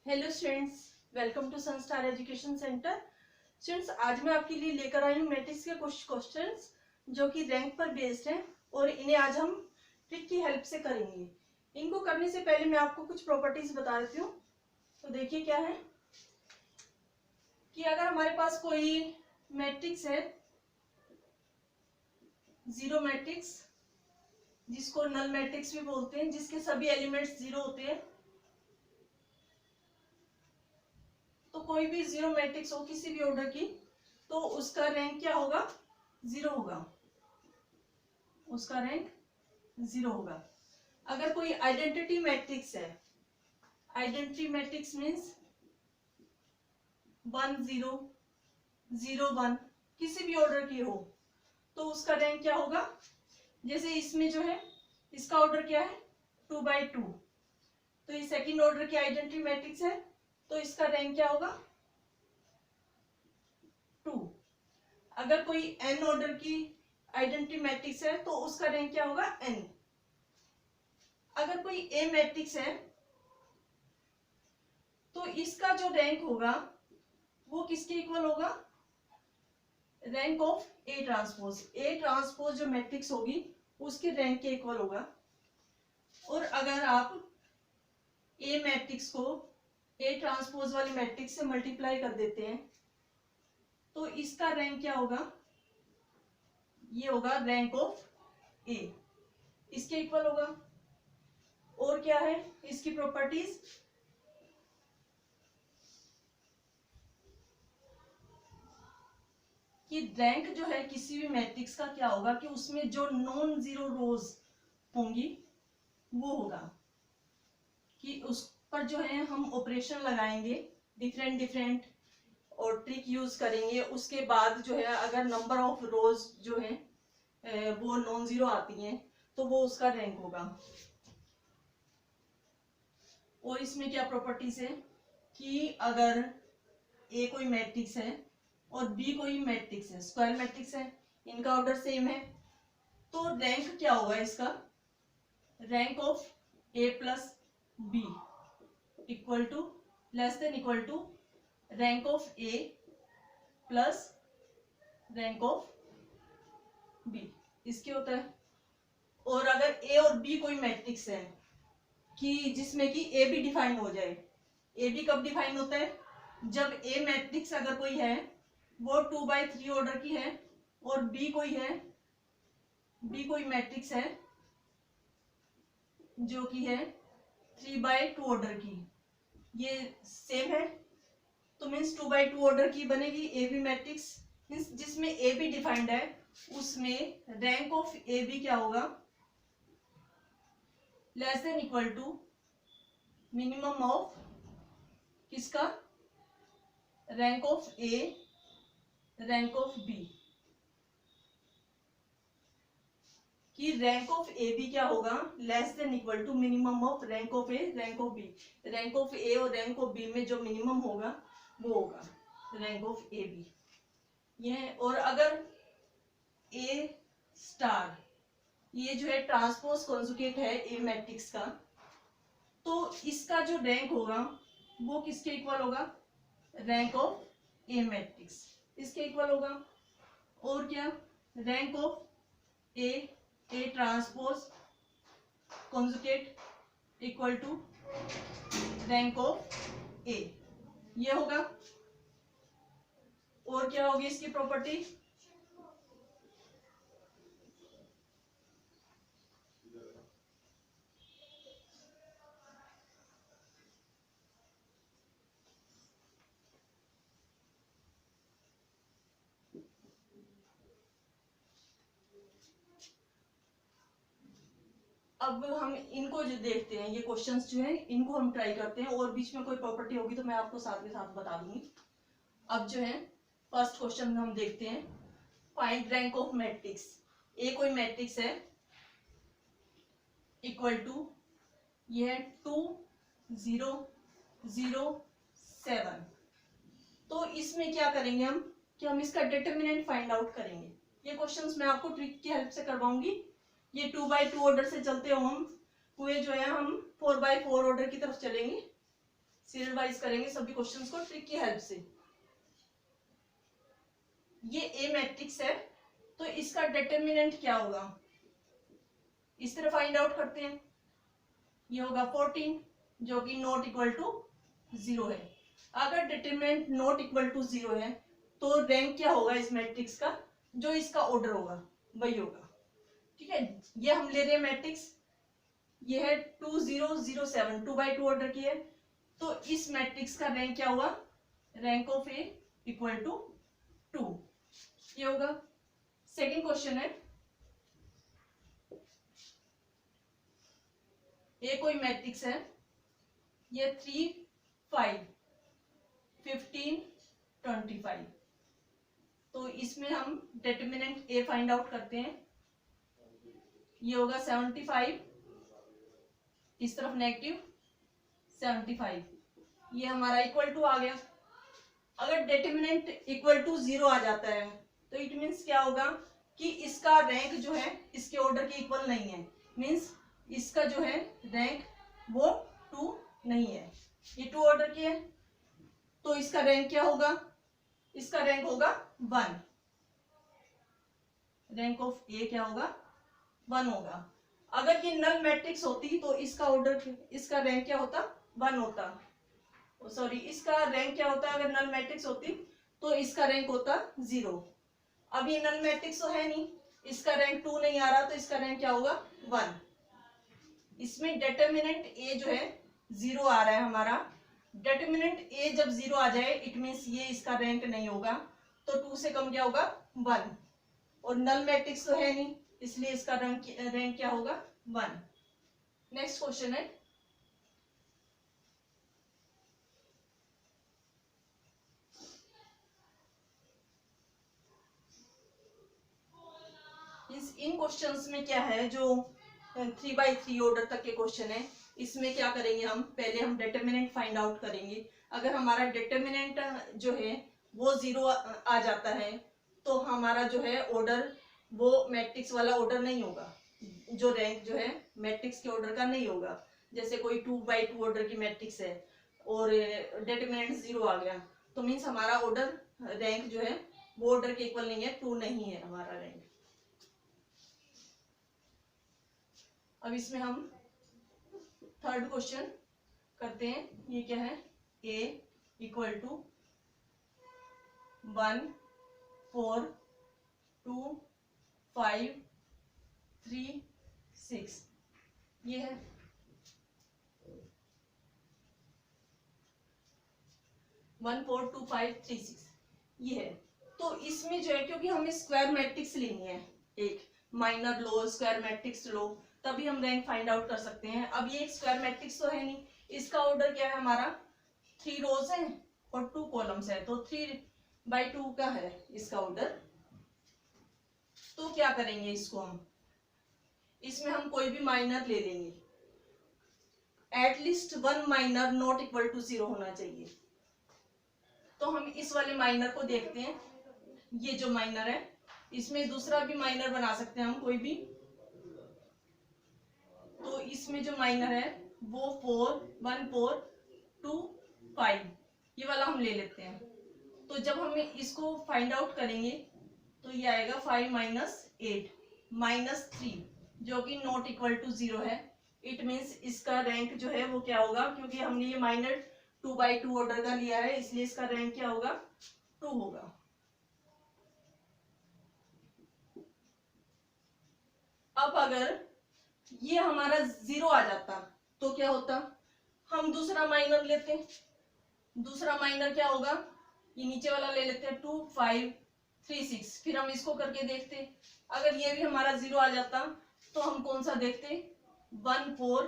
Hello students, welcome to Sunstar education centre. Students, आज मैं आपके लिए लेकर आई हूँ मैट्रिक्स के कुछ क्वेश्चंस जो कि रैंक पर बेस्ड हैं और इन्हें आज हम ट्रिक की हेल्प से करेंगे। इनको करने से पहले मैं आपको कुछ प्रॉपर्टीज बता देती हूँ। तो देखिए क्या है कि अगर हमारे पास कोई मैट्रिक्स है, जीरो मैट्रिक्स, जिसको नल मैट्रिक्स भी बोलते हैं, जिसके सभी एलिमेंट्स जीरो होते हैं, तो कोई भी जीरो मैट्रिक्स हो किसी भी ऑर्डर की, तो उसका रैंक क्या होगा? जीरो होगा। उसका रैंक जीरो होगा। अगर कोई आइडेंटिटी मैट्रिक्स है, आइडेंटिटी मैट्रिक्स मीन्स 1 0 0 1, किसी भी ऑर्डर की हो, तो उसका रैंक क्या होगा? जैसे इसमें जो है, इसका ऑर्डर क्या है? 2/2, तो ये सेकंड ऑर्डर की आइडेंटिटी मैट्रिक्स है, तो इसका रैंक क्या होगा? 2। अगर कोई n ऑर्डर की आइडेंटिटी मैट्रिक्स है, तो उसका रैंक क्या होगा? n। अगर कोई a मैट्रिक्स है, तो इसका जो रैंक होगा वो किसके इक्वल होगा? Rank of A transpose. A transpose जो मैट्रिक्स होगी उसके रैंक के इक्वल होगा। और अगर आप ए मैट्रिक्स को ए ट्रांसपोज वाली मैट्रिक्स से मल्टीप्लाई कर देते हैं, तो इसका रैंक क्या होगा? ये होगा रैंक ऑफ ए, इसके इक्वल होगा। और क्या है इसकी प्रॉपर्टीज? कि रैंक जो है किसी भी मैट्रिक्स का क्या होगा कि उसमें जो नॉन जीरो रोज होंगी वो होगा कि उस पर जो है हम ऑपरेशन लगाएंगे, डिफरेंट डिफरेंट, और ट्रिक यूज करेंगे। उसके बाद जो है अगर नंबर ऑफ रोज जो है वो नॉन जीरो आती हैं, तो वो उसका रैंक होगा। और इसमें क्या प्रॉपर्टीज है कि अगर ए कोई मैट्रिक्स है और बी कोई मैट्रिक्स है, स्क्वायर मैट्रिक्स है, इनका ऑर्डर सेम है, तो रैंक क्या होगा इसका? Rank of A plus B equal to, less than equal to rank of A plus rank of B, इसके होता है। और अगर ए और बी कोई मैट्रिक्स है कि जिसमें कि ए बी डिफाइन हो जाए, ए बी कब डिफाइन होता है? जब ए मैट्रिक्स अगर कोई है वो 2/3 ऑर्डर की है और बी कोई है, बी कोई मैट्रिक्स है जो कि है 3/2 ऑर्डर की, ये सेम है, तो मीन्स 2/2 ऑर्डर की बनेगी ए बी मैट्रिक्स। मीन्स जिसमें ए बी डिफाइंड है उसमें रैंक ऑफ ए बी क्या होगा? Less than equal to minimum of किसका? Rank of A, rank of B. कि रैंक ऑफ ए बी क्या होगा? Less than equal to minimum of rank of A, rank of B. Rank of A और rank of B में जो minimum होगा वो होगा रैंक ऑफ ए बी, ये है। और अगर ए स्टार ये जो है ट्रांसपोज कॉन्जुगेट है ए मैट्रिक्स का, तो इसका जो रैंक होगा वो किसके इक्वल होगा? रैंक ऑफ ए मैट्रिक्स, इसके इक्वल होगा। और क्या? Rank of A, A transpose conjugate equal to rank of A, ये होगा। और क्या होगी इसकी प्रॉपर्टी? अब हम इनको जो देखते हैं, ये क्वेश्चंस जो है इनको हम ट्राई करते हैं, और बीच में कोई प्रॉपर्टी होगी तो मैं आपको साथ में साथ बता दूंगी। अब जो है फर्स्ट क्वेश्चन हम देखते हैं, फाइंड रैंक ऑफ मैट्रिक्स। ए कोई मैट्रिक्स है इक्वल टू, ये है 2 0 0 7। तो इसमें क्या करेंगे हम कि हम इसका डिटर्मिनेंट फाइंड आउट करेंगे। ये क्वेश्चंस मैं आपको ट्रिक की हेल्प से करवाऊंगी। ये 2/2 ऑर्डर से चलते हुए जो है हम 4/4 ऑर्डर की तरफ चलेंगे। सीरियल वाइज करेंगे सभी क्वेश्चंस को ट्रिक की हेल्प से। ये ए मैट्रिक्स है, तो इसका डिटर्मिनेंट क्या होगा, इस तरह फाइंड आउट करते हैं। ये होगा 14 जो कि नॉट इक्वल टू 0 है। अगर डिटरमिनेंट नॉट इक्वल टू 0 है तो रैंक क्या होगा इस मैट्रिक्स का, जो इसका ऑर्डर होगा वही होगा। ठीक है, ये हम ले रहे हैं मैट्रिक्स, ये है 2007, 2 by 2 ऑर्डर की है, तो इस मैट्रिक्स का रैंक क्या हुआ, rank of A equal to 2, ये होगा। सेकंड क्वेश्चन है, ये कोई मैट्रिक्स है, ये 3 5 15 25, तो इसमें हम डिटर्मिनेंट ए फाइंड आउट करते हैं। ये होगा 75, इस तरफ नेगेटिव 75, ये हमारा इक्वल टू आ गया। अगर डिटर्मिनेंट इक्वल टू 0 आ जाता है तो इट मीन्स क्या होगा कि इसका रैंक जो है इसके ऑर्डर के इक्वल नहीं है, मीन्स इसका जो है रैंक वो 2 नहीं है। ये 2 ऑर्डर की है तो इसका रैंक क्या होगा, इसका रैंक होगा 1, रैंक ऑफ ए क्या होगा 1 होगा। अगर ये नल मैट्रिक्स होती तो इसका ऑर्डर, इसका रैंक क्या होता 1 होता, सॉरी इसका रैंक क्या होता, अगर नल मैट्रिक्स होती तो इसका रैंक होता 0। अब ये नल मैट्रिक्स तो है नहीं, इसका रैंक 2 नहीं आ रहा, तो इसका रैंक क्या होगा 1। इसमें डिटर्मिनेंट ए जो है 0 आ रहा है हमारा, डिटर्मिनेंट ए जब 0 आ जाए इट मीन्स ये इसका रैंक नहीं होगा, तो 2 से कम क्या होगा 1, और नल मैट्रिक्स तो है नहीं इसलिए इसका रैंक क्या होगा 1। नेक्स्ट क्वेश्चन है, इन क्वेश्चंस में क्या है, जो 3 by 3 ऑर्डर तक के क्वेश्चन है, इसमें क्या करेंगे हम, पहले हम डिटर्मिनेंट फाइंड आउट करेंगे। अगर हमारा डिटर्मिनेंट जो है वो 0 आ जाता है तो हमारा जो है ऑर्डर वो मैट्रिक्स वाला ऑर्डर नहीं होगा, जो रैंक जो है मैट्रिक्स के ऑर्डर का नहीं होगा। जैसे कोई 2 by 2 ऑर्डर की मैट्रिक्स है और डिटर्मिनेंट 0 आ गया तो मीन्स हमारा ऑर्डर रैंक जो है वो ऑर्डर के इक्वल नहीं है, 2 नहीं है हमारा रैंक। अब इसमें हम थर्ड क्वेश्चन करते हैं। ये क्या है, a इक्वल टू 1 4 2 5 3 6, ये है। वन 4 2 5 3 6 ये है। तो इसमें जो है क्योंकि हमें स्क्वायर मैट्रिक्स लेनी है, एक माइनर लो स्क्वायर मैट्रिक्स लो तभी हम रैंक फाइंड आउट कर सकते हैं। अब ये एक स्क्वायर मैट्रिक्स तो है नहीं, इसका ऑर्डर क्या है हमारा 3 रोज है और 2 कॉलम्स है, तो 3 by 2 का है इसका ऑर्डर। तो क्या करेंगे इसको हम, इसमें हम कोई भी माइनर ले लेंगे, at least 1 minor not equal to 0 होना चाहिए। तो हम इस वाले माइनर को देखते हैं, ये जो माइनर है इसमें दूसरा भी माइनर बना सकते हैं हम कोई भी। तो इसमें जो माइनर है वो 4 1 4 2 5 ये वाला हम ले लेते हैं। तो जब हम इसको फाइंड आउट करेंगे तो ये आएगा 5 minus 8 minus 3 जो कि नॉट इक्वल टू 0 है। इट मीन्स इसका रैंक जो है वो क्या होगा, क्योंकि हमने ये माइनर 2 by 2 ऑर्डर का लिया है इसलिए इसका रैंक क्या होगा 2 होगा। अब अगर ये हमारा 0 आ जाता तो क्या होता, हम दूसरा माइनर लेते, दूसरा माइनर क्या होगा, ये नीचे वाला ले लेते हैं 2 5 3 6, फिर हम इसको करके देखते, अगर ये भी हमारा 0 आ जाता तो हम कौन सा देखते 1 4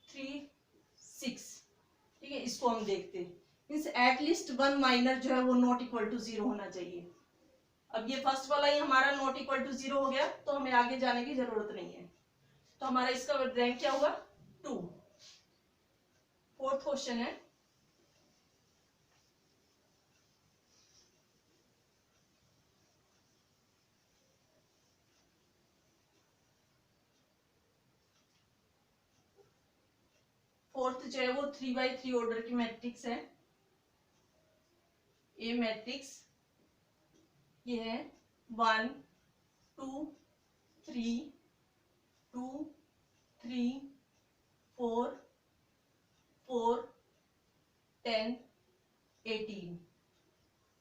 3 6, ठीक है इसको हम देखते। मीन्स एटलीस्ट 1 माइनर जो है वो नॉट इक्वल टू 0 होना चाहिए। अब ये फर्स्ट वाला ही हमारा नॉट इक्वल टू 0 हो गया तो हमें आगे जाने की जरूरत नहीं है, तो हमारा इसका रैंक क्या हुआ 2। फोर्थ क्वेश्चन है, फोर्थ फोर्थ जो है वो 3x3 ऑर्डर की मैट्रिक्स है। ए मैट्रिक्स ये है 1 2 3 2 3 4 4 10 18,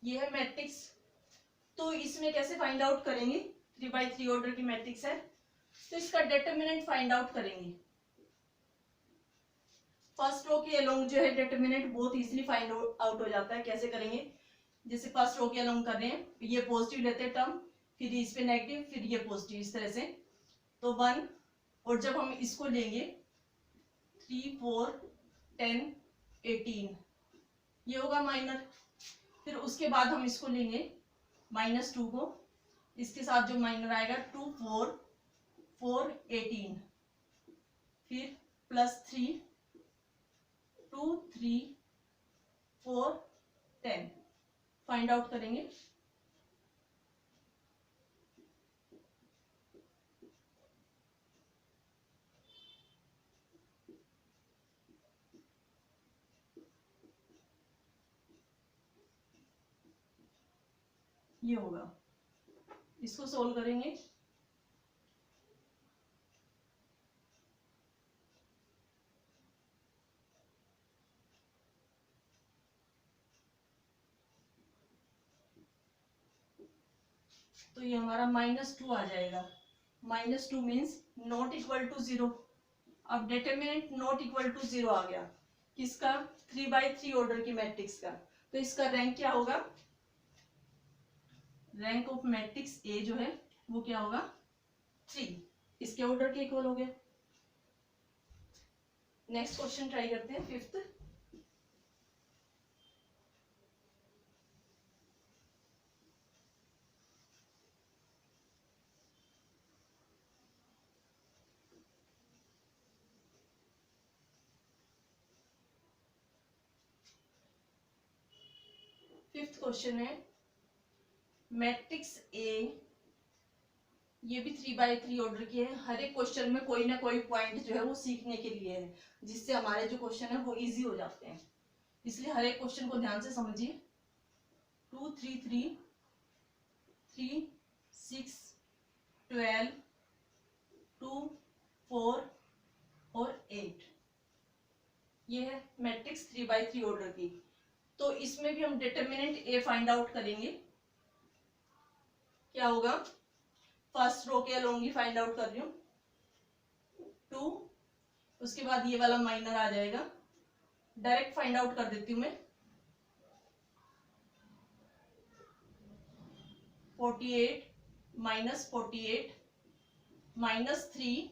ये है मैट्रिक्स। तो इसमें कैसे फाइंड आउट करेंगे? 3x3 ऑर्डर की मैट्रिक्स है तो इसका डिटरमिनेंट फाइंड आउट करेंगे। फर्स्ट रो के अलोंग जो है डिटरमिनेंट बहुत इजीली फाइंड आउट हो जाता है। कैसे करेंगे? जैसे फर्स्ट रो के अलोंग कर रहे हैं, ये पॉजिटिव लेते हैं टर्म, फिर इस पे नेगेटिव, फिर ये पॉजिटिव, इस तरह से। तो 1, और जब हम इसको लेंगे 3 4 10 18, ये होगा माइनर। फिर उसके बाद हम इसको लेंगे -2 को, इसके साथ जो माइनर आएगा 2 4 4 18, फिर +3 2 3 4 10, फाइंड आउट करेंगे। ये होगा, इसको सोल्व करेंगे। तो ये हमारा -2 आ जाएगा। -2 मीन्स नॉट इक्वल टू 0। अब डिटरमिनेंट नॉट इक्वल टू 0 आ गया किसका? 3x3 ऑर्डर की मैट्रिक्स का। तो इसका रैंक क्या होगा? रैंक ऑफ मैट्रिक्स ए जो है वो क्या होगा? 3, इसके ऑर्डर के इक्वल हो गया। नेक्स्ट क्वेश्चन ट्राई करते हैं, 5th। फिफ्थ क्वेश्चन है मैट्रिक्स ए, ये भी 3x3 ऑर्डर की है। हर एक क्वेश्चन में कोई ना कोई पॉइंट जो है वो सीखने के लिए है, जिससे हमारे जो क्वेश्चन है वो इजी हो जाते हैं। इसलिए हर एक क्वेश्चन को ध्यान से समझिए। 2 3 3 3 6 12 2 4 और 8, ये है मैट्रिक्स 3x3 ऑर्डर की। तो इसमें भी हम डिटरमिनेंट ए फाइंड आउट करेंगे। क्या होगा? फर्स्ट रो के अलोंग ही फाइंड आउट कर रही हूँ, 2, उसके बाद ये वाला माइनर आ जाएगा। डायरेक्ट फाइंड आउट कर देती हूँ मैं। 48 -48 -3,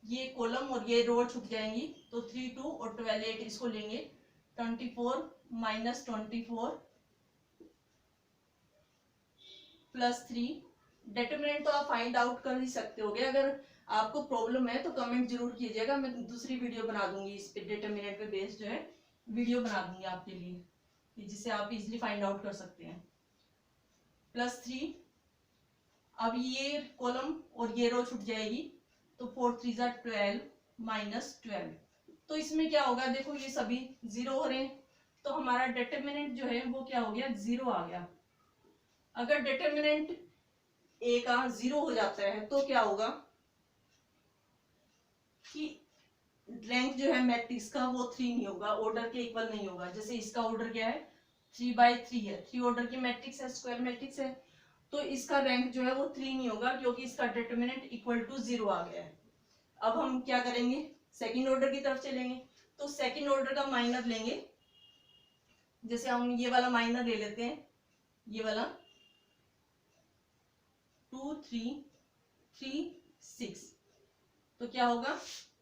ये कॉलम और ये रो छूट जाएंगी, तो 3 2 और 12 8, इसको लेंगे। 24 -24 +3। डिटरमिनेंट तो आप फाइंड आउट कर ही सकते होगे। अगर आपको प्रॉब्लम है तो कमेंट जरूर कीजिएगा, मैं दूसरी वीडियो बना दूंगी इस पे, डिटरमिनेंट पे बेस्ड जो है वीडियो बना दूंगी आपके लिए, जिससे आप इजीली फाइंड आउट कर सकते हैं। +3, अब ये कॉलम और ये रो छूट जाएगी, तो 4 3 12 -12। तो इसमें क्या होगा? देखो ये सभी 0 हो रहे हैं, तो हमारा डिटरमिनेंट जो है वो क्या हो गया? 0 आ गया। अगर डिटरमिनेंट ए का 0 हो जाता है तो क्या होगा कि रैंक जो है मैट्रिक्स का वो 3 नहीं होगा, ऑर्डर के इक्वल नहीं होगा। जैसे इसका ऑर्डर क्या है? 3x3 है, 3 ऑर्डर की मैट्रिक्स है, स्क्वायर मैट्रिक्स है, तो इसका रैंक जो है वो 3 नहीं होगा, क्योंकि इसका डिटरमिनेंट इक्वल टू 0 आ गया है। अब हम क्या करेंगे? सेकंड ऑर्डर की तरफ चलेंगे। तो सेकंड ऑर्डर का माइनर लेंगे। जैसे हम ये वाला माइनर ले लेते हैं, ये वाला 2 3 3 6, तो क्या होगा?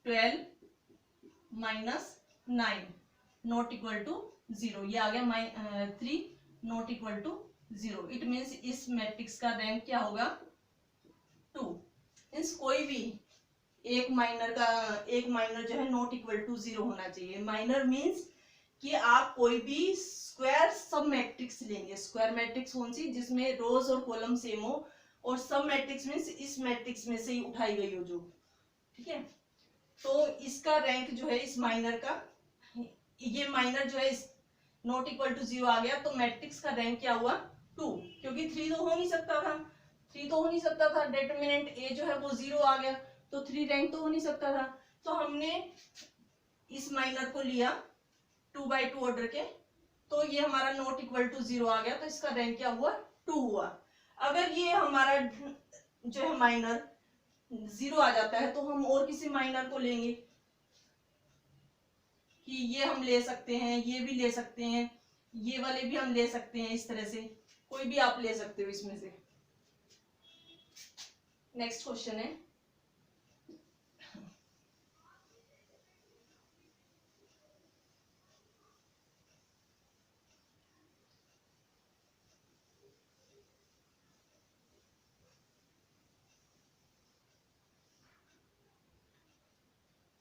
12 -9 नॉट इक्वल टू 0, ये आ गया 3 not equal to 0। It means इस मैट्रिक्स का रैंक क्या होगा? 2। मीन्स कोई भी एक माइनर जो है नॉट इक्वल टू 0 होना चाहिए। माइनर मीन्स कि आप कोई भी स्क्वायर सब मैट्रिक्स लेंगे। स्क्वायर मैट्रिक्स कौन सी? जिसमें रोज और कॉलम सेम हो, और सब मैट्रिक्स मीन्स इस मैट्रिक्स में से ही उठाई गई हो जो, ठीक है। तो इसका रैंक जो है इस माइनर का, ये माइनर जो है इस नॉट इक्वल टू 0 आ गया, तो मैट्रिक्स का रैंक क्या हुआ 2, क्योंकि 3 तो हो नहीं सकता था, 3 तो हो नहीं सकता था, डिटरमिनेंट ए जो है वो 0 आ गया, तो 3 रैंक तो हो नहीं सकता था। तो हमने इस माइनर को लिया 2/2 ऑर्डर के, तो ये हमारा नॉट इक्वल टू 0 आ गया, तो इसका रैंक क्या हुआ 2 हुआ। अगर ये हमारा जो है माइनर 0 आ जाता है तो हम और किसी माइनर को लेंगे, कि ये हम ले सकते हैं, ये भी ले सकते हैं, ये वाले भी हम ले सकते हैं, इस तरह से कोई भी आप ले सकते हो इसमें से। नेक्स्ट क्वेश्चन है,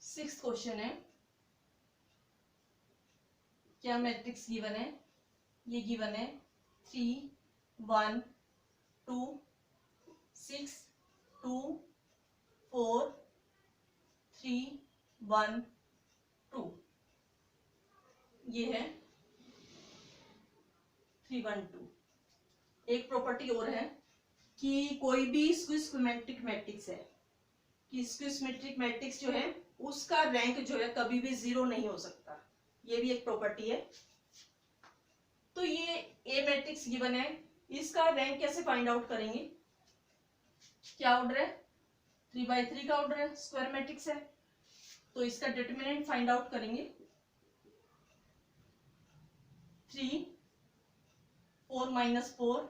सिक्स्थ क्वेश्चन है, क्या मैट्रिक्स गिवन है, ये गिवन है 3 1 2 6 2 4 3 1 2, ये है 3 1 2। एक प्रॉपर्टी और है कि कोई भी स्क्विज मैट्रिक्स है, कि स्क्विज मैट्रिक्स जो है उसका रैंक जो है कभी भी 0 नहीं हो सकता, ये भी एक प्रॉपर्टी है। तो ये ए मैट्रिक्स गिवन है, इसका रैंक कैसे फाइंड आउट करेंगे, क्या ऑर्डर है 3/3 का ऑर्डर है, स्क्वायर मैट्रिक्स है, तो इसका डिटरमिनेंट फाइंड आउट करेंगे 3 4 -4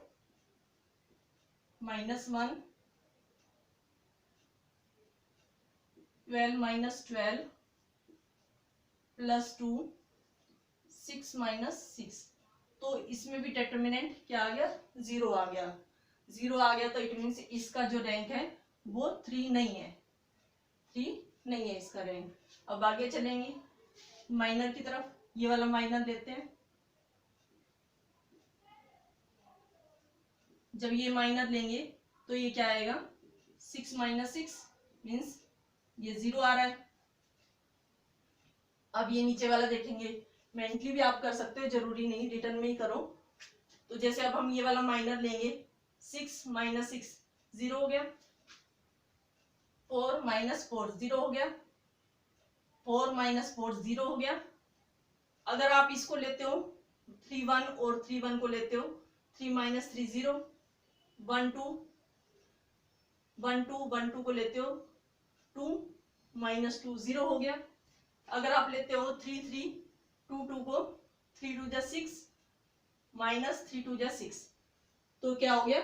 -1 12 -12 +2 6 -6, तो इसमें भी डिटरमिनेंट क्या आ गया 0 आ गया, 0 आ गया, तो इट मीन्स इसका जो रैंक है वो 3 नहीं है, 3 नहीं है इसका रैंक। अब आगे चलेंगे माइनर की तरफ, ये वाला माइनर लेते हैं, जब ये माइनर लेंगे तो ये क्या आएगा 6 -6 मीन्स ये 0 आ रहा है। अब ये नीचे वाला देखेंगे, मेंटली भी आप कर सकते हो, जरूरी नहीं रिटर्न में ही करो। तो जैसे अब हम ये वाला माइनर लेंगे 6 -6 0 हो गया, 4 -4 0 हो गया, 4 -4 0 हो गया। अगर आप इसको लेते हो 3 1 और 3 1 को लेते हो, 3 - 3 0, 1 2 1 2 1 2 को लेते हो 2 -2 0 हो गया। अगर आप लेते हो 3 3 2 2 को, 3 2 जा 6 -3 2 जा 6, तो क्या हो गया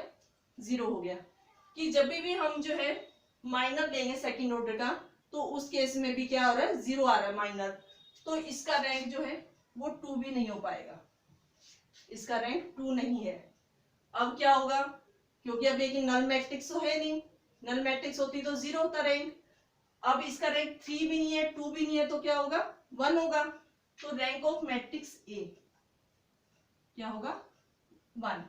0 हो गया। कि जब भी हम जो है माइनर लेंगे सेकंड ऑर्डर का, तो उस केस में भी क्या हो रहा है 0 आ रहा है माइनर, तो इसका रैंक जो है वो 2 भी नहीं हो पाएगा, इसका रैंक 2 नहीं है। अब क्या होगा, क्योंकि अब एक नल मैट्रिक्स तो है नहीं, नल मैट्रिक्स होती तो 0 होता रैंक, अब इसका रैंक 3 भी नहीं है 2 भी नहीं है, तो क्या होगा 1 होगा। तो रैंक ऑफ मैट्रिक्स ए क्या होगा 1।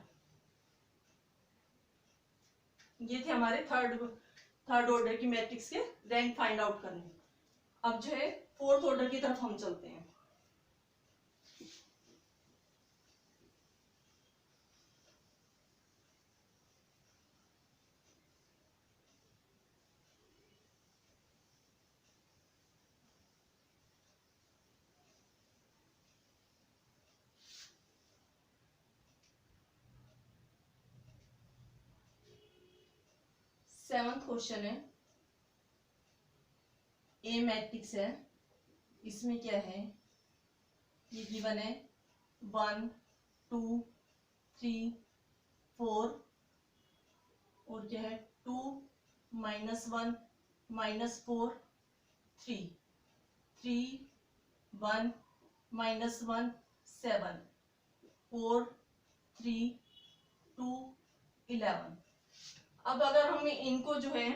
ये थे हमारे थर्ड ऑर्डर की मैट्रिक्स के रैंक फाइंड आउट करने। अब जो है फोर्थ ऑर्डर की तरफ हम चलते हैं। सेवंथ क्वेश्चन है, ए मैट्रिक्स है, इसमें क्या है, ये गिवन है 1 2 3 4 और क्या है 2 -1 -4 3 3 1 -1 7 4 3 2 11। अब अगर हम इनको जो है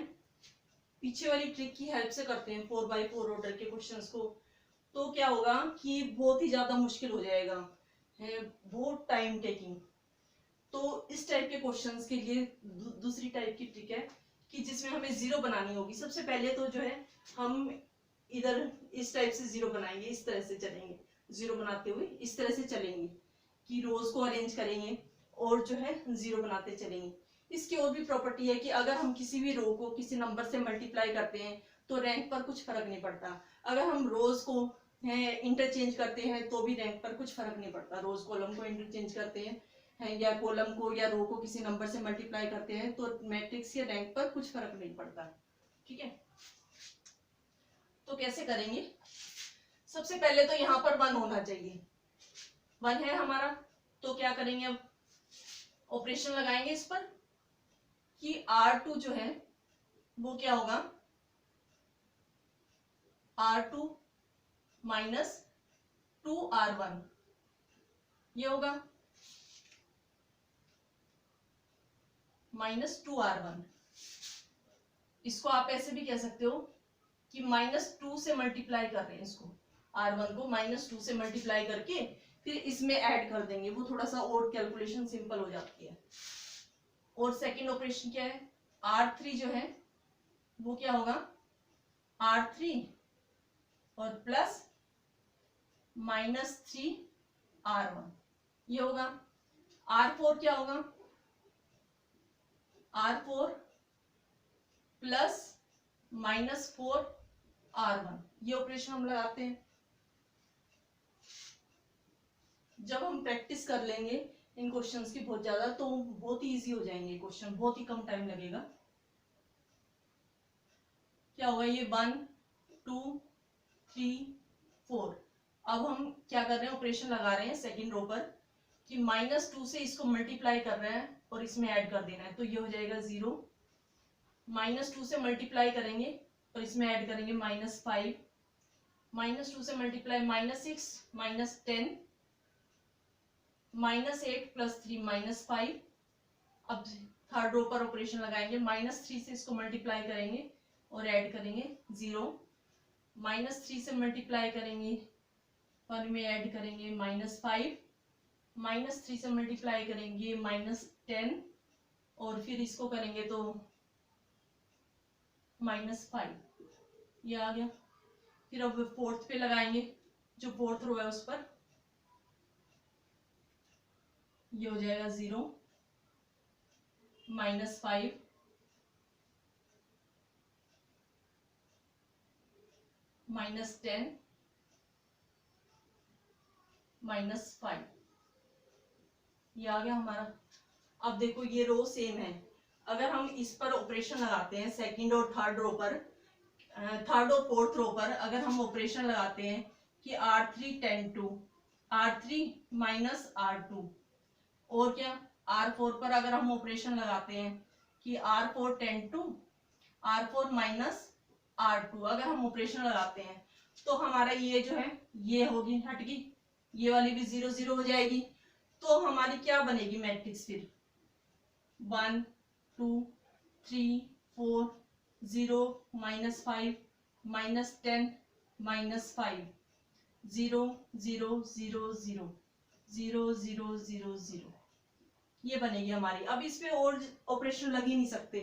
पीछे वाली ट्रिक की हेल्प से करते हैं 4x4 ऑर्डर के क्वेश्चंस को, तो क्या होगा कि बहुत ही ज्यादा मुश्किल हो जाएगा, है बहुत टाइम टेकिंग। तो इस टाइप के क्वेश्चंस के लिए दूसरी टाइप की ट्रिक है कि जिसमें हमें 0 बनानी होगी। सबसे पहले तो जो है हम इधर इस टाइप से जीरो बनाएंगे, इस तरह से चलेंगे, जीरो बनाते हुए इस तरह से चलेंगे कि रोज को अरेंज करेंगे और जो है जीरो बनाते चलेंगे। इसकी और भी प्रॉपर्टी है कि अगर हम किसी भी रो को किसी नंबर से मल्टीप्लाई करते हैं तो रैंक पर कुछ फर्क नहीं पड़ता। अगर हम रोज को इंटरचेंज करते हैं तो भी रैंक पर कुछ फर्क नहीं पड़ता। रोज कॉलम को इंटरचेंज करते हैं या कॉलम को या रो को किसी नंबर से मल्टीप्लाई करते हैं तो मैट्रिक्स या रैंक पर कुछ फर्क नहीं पड़ता। ठीक है, तो कैसे करेंगे? सबसे पहले तो यहाँ पर 1 होना चाहिए, 1 है हमारा, तो क्या करेंगे, अब ऑपरेशन लगाएंगे इस पर कि R2 जो है वो क्या होगा, R2 माइनस 2R1 ये होगा माइनस 2R1। इसको आप ऐसे भी कह सकते हो कि -2 से मल्टीप्लाई कर रहे हैं इसको, R1 को -2 से मल्टीप्लाई करके फिर इसमें ऐड कर देंगे, वो थोड़ा सा और कैलकुलेशन सिंपल हो जाती है। और सेकंड ऑपरेशन क्या है, R3 जो है वो क्या होगा, R3 और प्लस -3R1 ये होगा। R4 क्या होगा, R4 प्लस -4R1 ये ऑपरेशन हम लगाते हैं। जब हम प्रैक्टिस कर लेंगे इन क्वेश्चंस की बहुत ज्यादा तो बहुत ही इजी हो जाएंगे क्वेश्चन, बहुत ही कम टाइम लगेगा। क्या होगा ये 1 2 3 4। अब हम क्या कर रहे हैं, ऑपरेशन लगा रहे हैं सेकंड रो पर कि -2 से इसको मल्टीप्लाई कर रहे हैं और इसमें ऐड कर देना है, तो ये हो जाएगा 0। -2 से मल्टीप्लाई करेंगे और इसमें ऐड करेंगे -5, -2 से मल्टीप्लाई -6 -10 -8 + 3 -5। अब थर्ड रो पर ऑपरेशन लगाएंगे, -3 से इसको मल्टीप्लाई करेंगे और ऐड करेंगे 0, -3 से मल्टीप्लाई करेंगे और में ऐड करेंगे -5, -3 से मल्टीप्लाई करेंगे -10 और फिर इसको करेंगे तो -5 ये आ गया। फिर अब फोर्थ पे लगाएंगे, जो फोर्थ रो है उस पर ये हो जाएगा 0 -5 -10 -5 ये आ गया हमारा। अब देखो ये रो सेम है, अगर हम इस पर ऑपरेशन लगाते हैं सेकंड और थर्ड रो पर, थर्ड और फोर्थ रो पर अगर हम ऑपरेशन लगाते हैं कि R3 tend to R3 minus R2, और क्या R4 पर अगर हम ऑपरेशन लगाते हैं कि R4 tend to R4 minus R2, अगर हम ऑपरेशन लगाते हैं तो हमारा ये जो है ये होगी हट गई, ये वाली भी 0 0 हो जाएगी। तो हमारी क्या बनेगी मैट्रिक्स, फिर 1 2 3 4 0 -5 -10 -5 0 0 0 0 0 0 0 0 ये बनेगी हमारी। अब इसमें और ऑपरेशन लग ही नहीं सकते,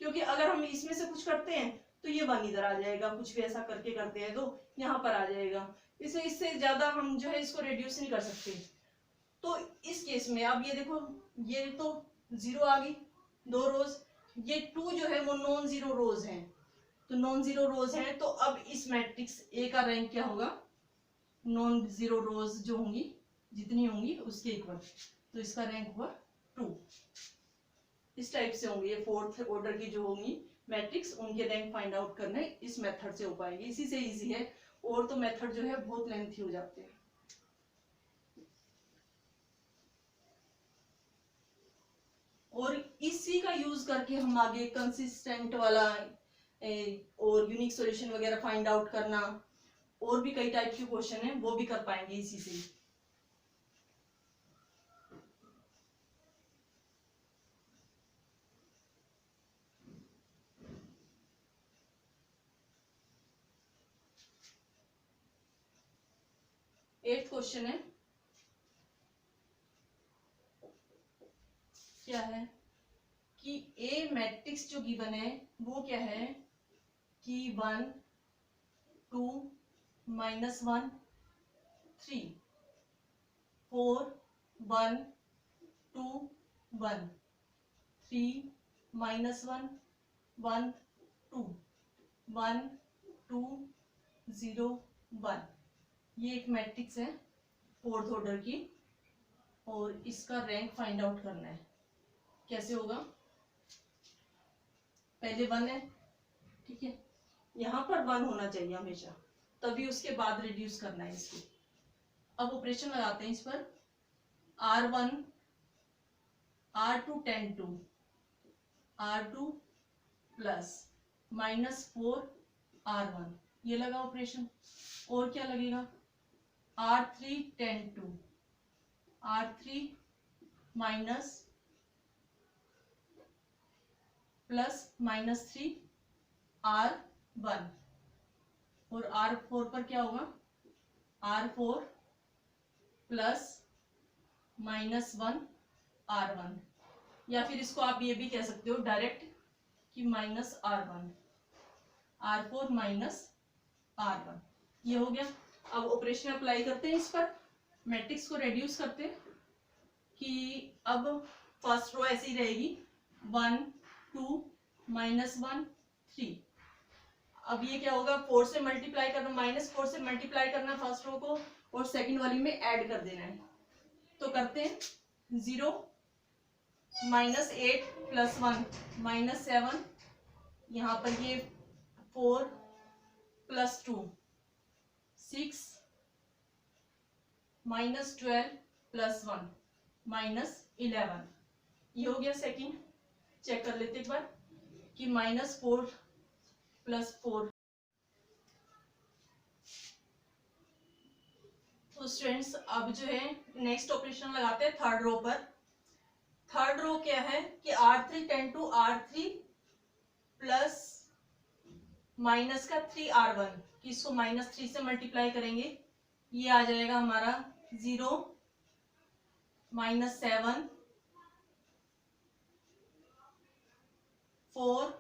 क्योंकि अगर हम इसमें से कुछ करते हैं तो ये 1 इधर आ जाएगा, कुछ भी ऐसा करके करते हैं तो यहाँ पर आ जाएगा, इसलिए इससे ज्यादा हम जो है इसको रिड्यूस नहीं कर सकते। तो इस केस में अब ये देखो ये तो 0 आ गई 2 रोज, ये 2 जो है वो नॉन जीरो रोज हैं, तो नॉन जीरो रोज हैं, तो अब इस मैट्रिक्स ए का रैंक क्या होगा, नॉन जीरो रोज जो होंगी जितनी होंगी उसके इक्वल, तो इसका रैंक हुआ 2। इस टाइप से होंगे ये फोर्थ ऑर्डर की जो होंगी मैट्रिक्स, उनके रैंक फाइंड आउट करने इस मेथड से हो पाएगी, इसी से इजी है, और तो मेथड जो है बहुत लेंथी हो जाते हैं। और इसी का यूज करके हम आगे कंसिस्टेंट वाला और यूनिक सॉल्यूशन वगैरह फाइंड आउट करना, और भी कई टाइप के क्वेश्चन है वो भी कर पाएंगे इसी से। एट्थ क्वेश्चन है, क्या है कि ए मैट्रिक्स जो गिवन है वो क्या है कि 1 2 -1 3 4 1 2 1 3 -1 1 2 1 2 0 1। ये एक मैट्रिक्स है फोर्थ ऑर्डर की और इसका रैंक फाइंड आउट करना है। कैसे होगा? पहले 1 है, ठीक है, यहाँ पर 1 होना चाहिए हमेशा, तभी उसके बाद रिड्यूस करना है इसको। अब ऑपरेशन लगाते हैं इस पर। R1 R2 10 2 R2 plus -4 R1, ये लगा ऑपरेशन। और क्या लगेगा? R3 10 2 R3 minus plus -3 R1 और R4 पर क्या होगा? R4 प्लस -1 R1, या फिर इसको आप ये भी कह सकते हो डायरेक्ट कि -R1 R4 -R1। ये हो गया। अब ऑपरेशन अप्लाई करते हैं इस पर, मैट्रिक्स को रेड्यूस करते हैं कि अब फर्स्ट रो ऐसी रहेगी 1 2 -1 3। अब ये क्या होगा? 4 से मल्टीप्लाई करना, -4 से मल्टीप्लाई करना फर्स्ट रो को और सेकंड वाली में ऐड कर देना है। तो करते हैं 0 -8 + 1 -7, यहाँ पर ये 4 + 2 6 -12 + 1 -11। ये हो गया सेकंड। चेक कर लेते एक बार कि -4 + 4। तो स्टूडेंट्स अब जो है नेक्स्ट ऑपरेशन लगाते हैं थर्ड रो पर। थर्ड रो क्या है कि R3 10 2 R3 प्लस माइनस का 3 R1, कि इसको -3 से मल्टीप्लाई करेंगे, ये आ जाएगा हमारा 0 -7 4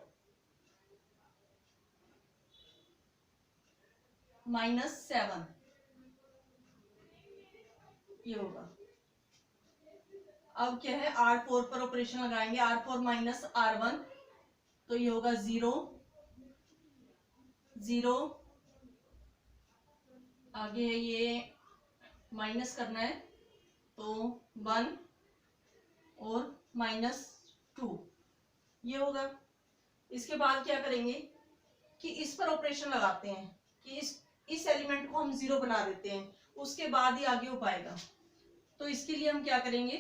-7, ये होगा। अब क्या है? R4 पर ऑपरेशन लगाएंगे, R4 माइनस R1, तो ये होगा 0 0, आगे ये माइनस करना है तो 1 और -2, ये होगा। इसके बाद क्या करेंगे कि इस पर ऑपरेशन लगाते हैं कि इस एलिमेंट को हम 0 बना देते हैं, उसके बाद ही आगे हो पाएगा। तो इसके लिए हम क्या करेंगे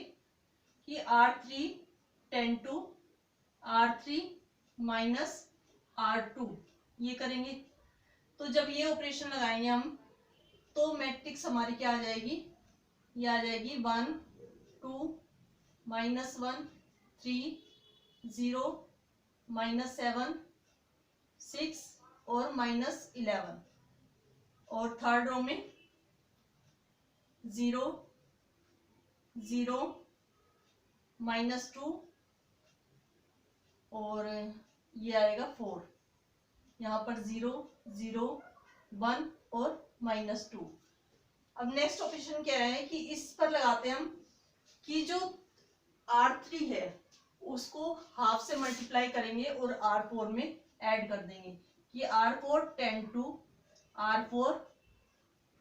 कि R3 10 2 R3 -R2 ये करेंगे। तो जब ये ऑपरेशन लगाएंगे हम, तो मैट्रिक्स हमारी क्या आ जाएगी? ये आ जाएगी 1 2 -1 3 0 -7 6 और -11। और थर्ड रो में 0 0 -2 और ये आएगा 4, यहाँ पर 0 0 1 और -2। अब नेक्स्ट ऑपरेशन क्या है कि इस पर लगाते हैं हम कि जो R3 है उसको हाफ से मल्टीप्लाई करेंगे और R4 में ऐड कर देंगे कि R4 10 2 R4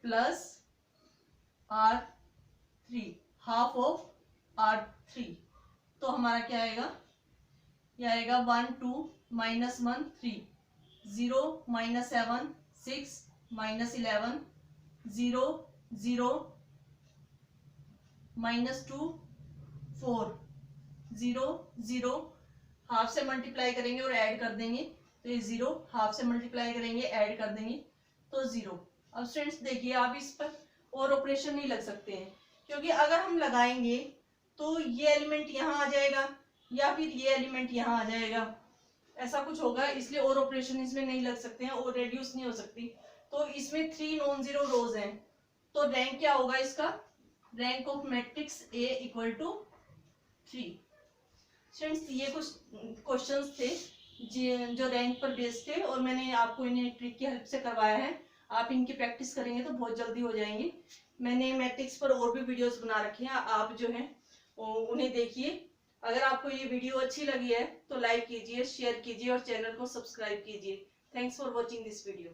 plus R3 half of R3, तो हमारा क्या आएगा? ये आएगा 1 2 -1 3 0 -7 6 -11 0 0 -2 4 0 0, हाफ से मल्टीप्लाई करेंगे और ऐड कर देंगे, तो ये 0 हाफ से मल्टीप्लाई करेंगे ऐड कर देंगे तो 0। अब स्टूडेंट्स देखिए, आप इस पर और ऑपरेशन नहीं लग सकते हैं, क्योंकि अगर हम लगाएंगे तो ये एलिमेंट यहाँ आ जाएगा या फिर ये एलिमेंट यहाँ आ जाएगा, ऐसा कुछ होगा, इसलिए और ऑपरेशन इसमें नहीं लग सकते हैं और रेड्यूस नहीं हो सकती। तो इसमें 3 नॉन जीरो रोज हैं, तो रैंक क्या होगा इसका? Rank of matrix A = 3। Students ये कुछ क्वेश्चंस थे जो रैंक पर बेस्ड थे और मैंने आपको इन्हें ट्रिक की हेल्प से करवाया है। आप इनकी प्रैक्टिस करेंगे तो बहुत जल्दी हो जाएंगे। मैंने मैट्रिक्स पर और भी वीडियोस बना रखे हैं, आप जो है उन्हें देखिए। अगर आपको ये वीडियो अच्छी लगी है तो लाइक कीजिए, शेयर कीजिए और चैनल को सब्सक्राइब कीजिए। Thanks for watching this video.